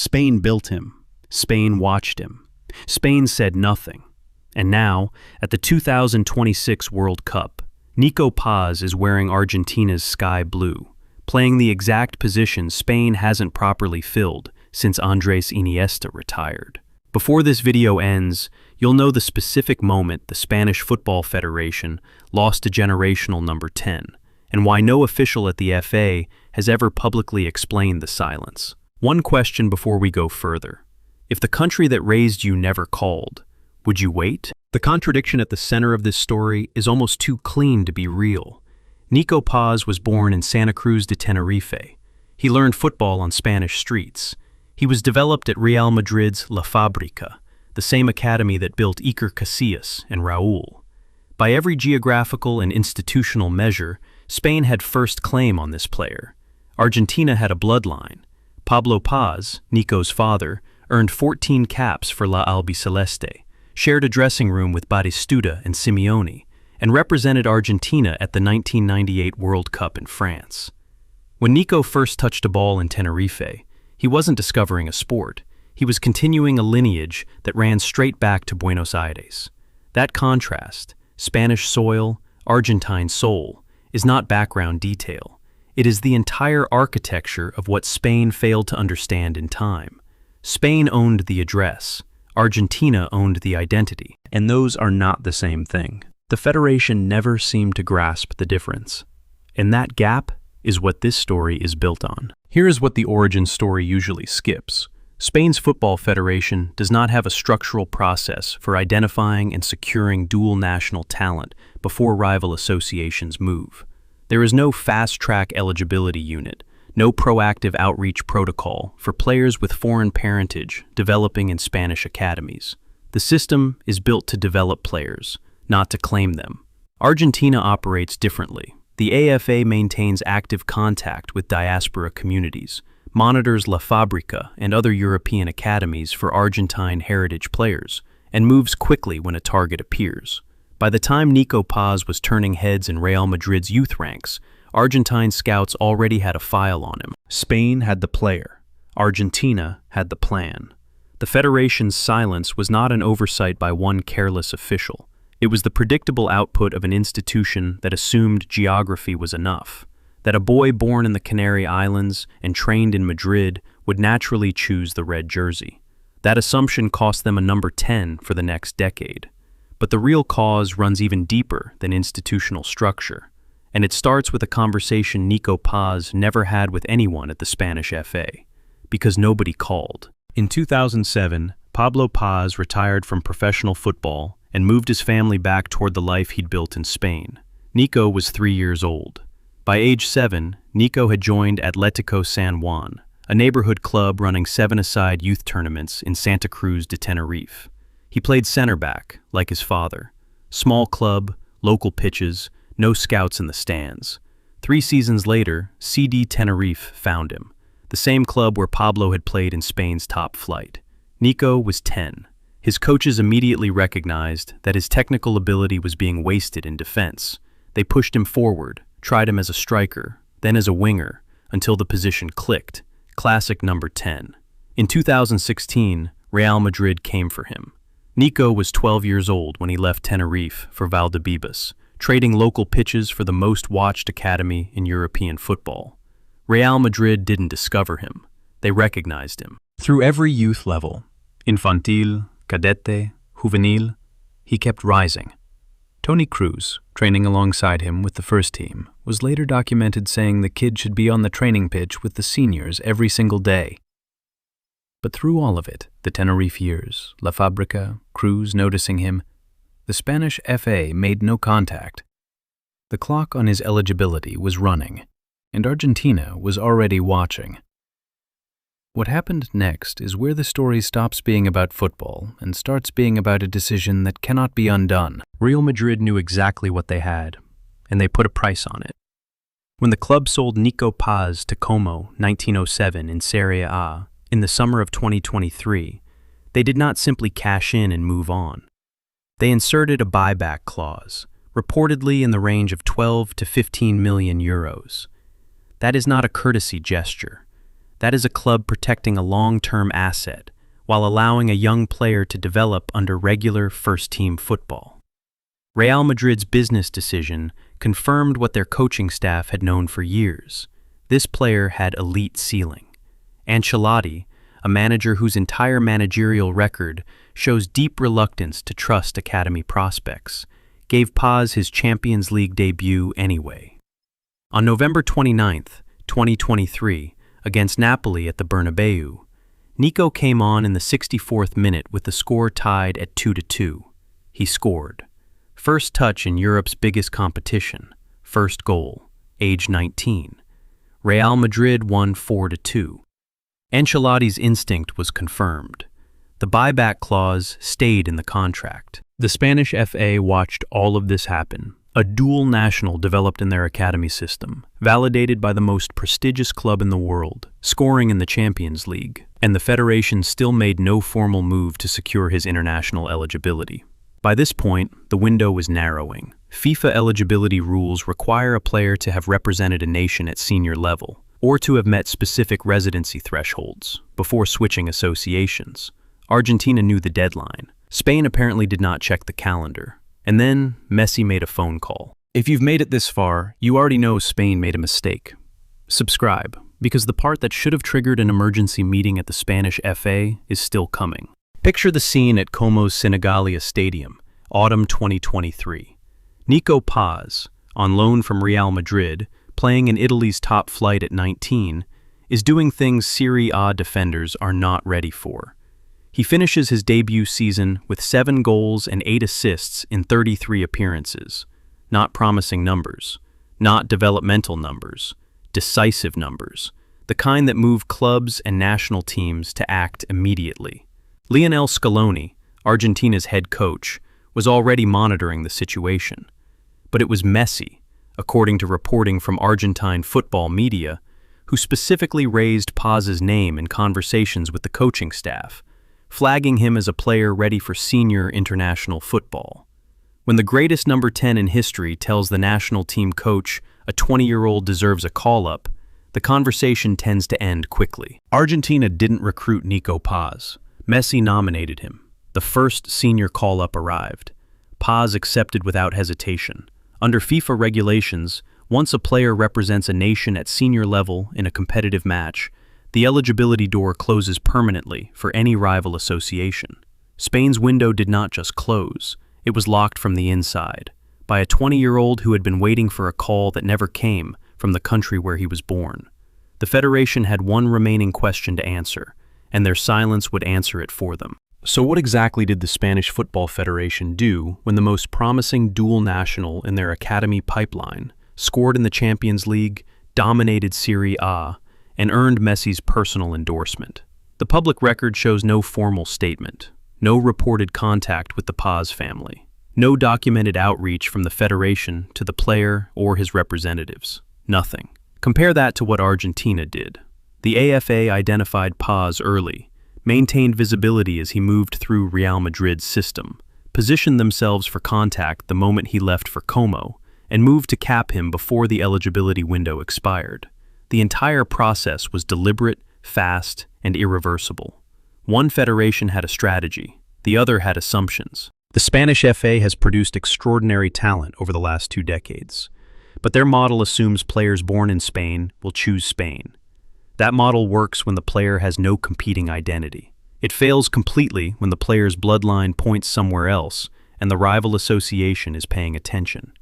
Spain built him. Spain watched him. Spain said nothing. And now, at the 2026 World Cup, Nico Paz is wearing Argentina's sky blue, playing the exact position Spain hasn't properly filled since Andres Iniesta retired. Before this video ends, you'll know the specific moment the Spanish Football Federation lost a generational number 10, and why no official at the FA has ever publicly explained the silence. One question before we go further. If the country that raised you never called, would you wait? The contradiction at the center of this story is almost too clean to be real. Nico Paz was born in Santa Cruz de Tenerife. He learned football on Spanish streets. He was developed at Real Madrid's La Fábrica, the same academy that built Iker Casillas and Raúl. By every geographical and institutional measure, Spain had first claim on this player. Argentina had a bloodline. Pablo Paz, Nico's father, earned 14 caps for La Albiceleste, shared a dressing room with Batistuta and Simeone, and represented Argentina at the 1998 World Cup in France. When Nico first touched a ball in Tenerife, he wasn't discovering a sport. He was continuing a lineage that ran straight back to Buenos Aires. That contrast, Spanish soil, Argentine soul, is not background detail. It is the entire architecture of what Spain failed to understand in time. Spain owned the address. Argentina owned the identity. And those are not the same thing. The Federation never seemed to grasp the difference. And that gap is what this story is built on. Here is what the origin story usually skips. Spain's Football Federation does not have a structural process for identifying and securing dual national talent before rival associations move. There is no fast-track eligibility unit, no proactive outreach protocol for players with foreign parentage developing in Spanish academies. The system is built to develop players, not to claim them. Argentina operates differently. The AFA maintains active contact with diaspora communities, monitors La Fábrica and other European academies for Argentine heritage players, and moves quickly when a target appears. By the time Nico Paz was turning heads in Real Madrid's youth ranks, Argentine scouts already had a file on him. Spain had the player. Argentina had the plan. The Federation's silence was not an oversight by one careless official. It was the predictable output of an institution that assumed geography was enough, that a boy born in the Canary Islands and trained in Madrid would naturally choose the red jersey. That assumption cost them a number 10 for the next decade. But the real cause runs even deeper than institutional structure, and it starts with a conversation Nico Paz never had with anyone at the Spanish FA, because nobody called. In 2007, Pablo Paz retired from professional football and moved his family back toward the life he'd built in Spain. Nico was 3 years old. By age 7, Nico had joined Atlético San Juan, a neighborhood club running 7-a-side youth tournaments in Santa Cruz de Tenerife. He played center back, like his father. Small club, local pitches, no scouts in the stands. 3 seasons later, CD Tenerife found him, the same club where Pablo had played in Spain's top flight. Nico was 10. His coaches immediately recognized that his technical ability was being wasted in defense. They pushed him forward, tried him as a striker, then as a winger, until the position clicked. Classic number 10. In 2016, Real Madrid came for him. Nico was 12 years old when he left Tenerife for Valdebebas, trading local pitches for the most watched academy in European football. Real Madrid didn't discover him. They recognized him. Through every youth level, infantil, cadete, juvenil, he kept rising. Tony Cruz, training alongside him with the first team, was later documented saying the kid should be on the training pitch with the seniors every single day. But through all of it, the Tenerife years, La Fábrica, Cruz noticing him, the Spanish FA made no contact. The clock on his eligibility was running, and Argentina was already watching. What happened next is where the story stops being about football and starts being about a decision that cannot be undone. Real Madrid knew exactly what they had, and they put a price on it. When the club sold Nico Paz to Como 1907 in Serie A in the summer of 2023, they did not simply cash in and move on. They inserted a buyback clause, reportedly in the range of 12 to 15 million euros. That is not a courtesy gesture. That is a club protecting a long-term asset while allowing a young player to develop under regular first-team football. Real Madrid's business decision confirmed what their coaching staff had known for years. This player had elite ceiling. Ancelotti, a manager whose entire managerial record shows deep reluctance to trust academy prospects, gave Paz his Champions League debut anyway. On November 29, 2023, against Napoli at the Bernabeu, Nico came on in the 64th minute with the score tied at 2-2. He scored. First touch in Europe's biggest competition. First goal. Age 19. Real Madrid won 4-2. Ancelotti's instinct was confirmed. The buyback clause stayed in the contract. The Spanish FA watched all of this happen. A dual national developed in their academy system, validated by the most prestigious club in the world, scoring in the Champions League, and the federation still made no formal move to secure his international eligibility. By this point, the window was narrowing. FIFA eligibility rules require a player to have represented a nation at senior level, or to have met specific residency thresholds, before switching associations. Argentina knew the deadline. Spain apparently did not check the calendar. And then, Messi made a phone call. If you've made it this far, you already know Spain made a mistake. Subscribe, because the part that should have triggered an emergency meeting at the Spanish FA is still coming. Picture the scene at Como's Senegalia Stadium, autumn 2023. Nico Paz, on loan from Real Madrid, playing in Italy's top flight at 19, is doing things Serie A defenders are not ready for. He finishes his debut season with 7 goals and 8 assists in 33 appearances. Not promising numbers, not developmental numbers, decisive numbers, the kind that move clubs and national teams to act immediately. Lionel Scaloni, Argentina's head coach, was already monitoring the situation. But it was Messi, according to reporting from Argentine football media, who specifically raised Paz's name in conversations with the coaching staff, flagging him as a player ready for senior international football. When the greatest number 10 in history tells the national team coach a 20-year-old deserves a call-up, the conversation tends to end quickly. Argentina didn't recruit Nico Paz. Messi nominated him. The first senior call-up arrived. Paz accepted without hesitation. Under FIFA regulations, once a player represents a nation at senior level in a competitive match, the eligibility door closes permanently for any rival association. Spain's window did not just close, it was locked from the inside, by a 20-year-old who had been waiting for a call that never came from the country where he was born. The Federation had one remaining question to answer, and their silence would answer it for them. So what exactly did the Spanish Football Federation do when the most promising dual national in their academy pipeline scored in the Champions League, dominated Serie A, and earned Messi's personal endorsement? The public record shows no formal statement, no reported contact with the Paz family, no documented outreach from the Federation to the player or his representatives. Nothing. Compare that to what Argentina did. The AFA identified Paz early, maintained visibility as he moved through Real Madrid's system, positioned themselves for contact the moment he left for Como, and moved to cap him before the eligibility window expired. The entire process was deliberate, fast, and irreversible. One federation had a strategy, the other had assumptions. The Spanish FA has produced extraordinary talent over the last 2 decades, but their model assumes players born in Spain will choose Spain. That model works when the player has no competing identity. It fails completely when the player's bloodline points somewhere else and the rival association is paying attention.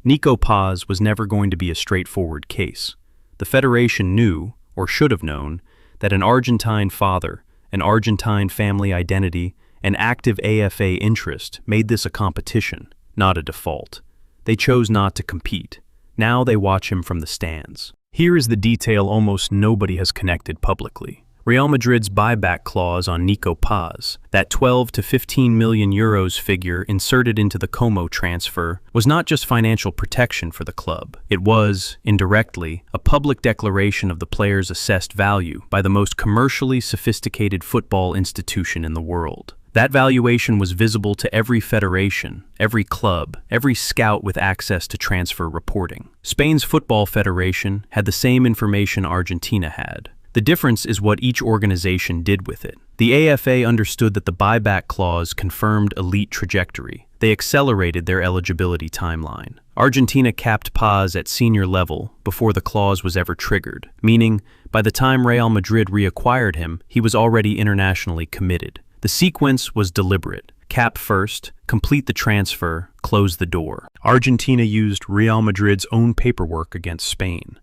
Nico Paz was never going to be a straightforward case. The Federation knew, or should have known, that an Argentine father, an Argentine family identity, and active AFA interest made this a competition, not a default. They chose not to compete. Now they watch him from the stands. Here is the detail almost nobody has connected publicly. Real Madrid's buyback clause on Nico Paz, that 12 to 15 million euros figure inserted into the Como transfer, was not just financial protection for the club. It was, indirectly, a public declaration of the player's assessed value by the most commercially sophisticated football institution in the world. That valuation was visible to every federation, every club, every scout with access to transfer reporting. Spain's Football Federation had the same information Argentina had. The difference is what each organization did with it. The AFA understood that the buyback clause confirmed elite trajectory. They accelerated their eligibility timeline. Argentina capped Paz at senior level before the clause was ever triggered, meaning by the time Real Madrid reacquired him, he was already internationally committed. The sequence was deliberate. Cap first, complete the transfer, close the door. Argentina used Real Madrid's own paperwork against Spain.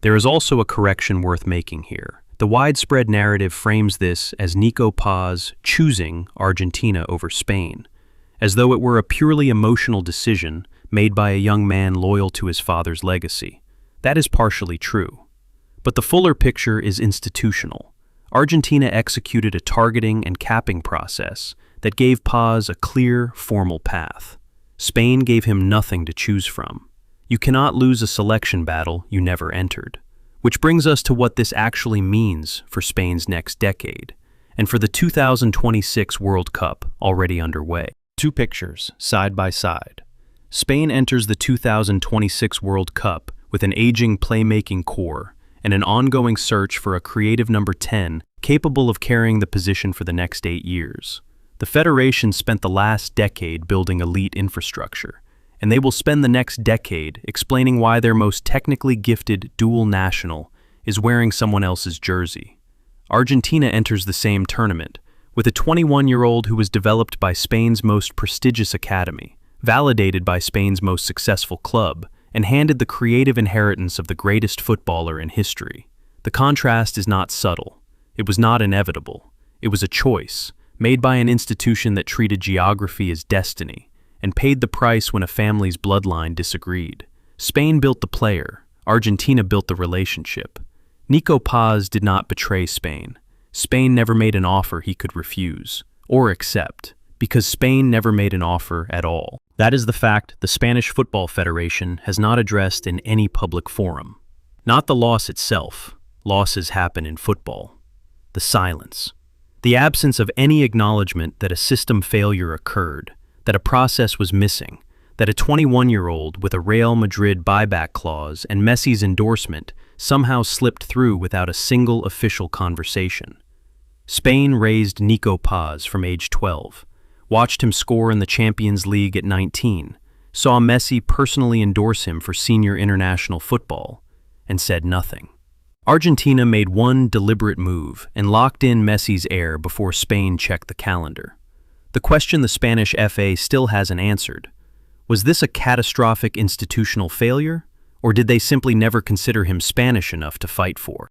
There is also a correction worth making here. The widespread narrative frames this as Nico Paz choosing Argentina over Spain, as though it were a purely emotional decision made by a young man loyal to his father's legacy. That is partially true. But the fuller picture is institutional. Argentina executed a targeting and capping process that gave Paz a clear, formal path. Spain gave him nothing to choose from. You cannot lose a selection battle you never entered. Which brings us to what this actually means for Spain's next decade, and for the 2026 World Cup already underway. Two pictures, side by side. Spain enters the 2026 World Cup with an aging playmaking core and an ongoing search for a creative number 10 capable of carrying the position for the next 8 years. The Federation spent the last decade building elite infrastructure, and they will spend the next decade explaining why their most technically gifted dual national is wearing someone else's jersey. Argentina enters the same tournament with a 21-year-old who was developed by Spain's most prestigious academy, validated by Spain's most successful club, and handed the creative inheritance of the greatest footballer in history. The contrast is not subtle. It was not inevitable. It was a choice, made by an institution that treated geography as destiny, and paid the price when a family's bloodline disagreed. Spain built the player, Argentina built the relationship. Nico Paz did not betray Spain. Spain never made an offer he could refuse, or accept, because Spain never made an offer at all. That is the fact the Spanish Football Federation has not addressed in any public forum. Not the loss itself. Losses happen in football. The silence. The absence of any acknowledgement that a system failure occurred, that a process was missing, that a 21-year-old with a Real Madrid buyback clause and Messi's endorsement somehow slipped through without a single official conversation. Spain raised Nico Paz from age 12, watched him score in the Champions League at 19, saw Messi personally endorse him for senior international football, and said nothing. Argentina made one deliberate move and locked in Messi's heir before Spain checked the calendar. The question the Spanish FA still hasn't answered: was this a catastrophic institutional failure, or did they simply never consider him Spanish enough to fight for?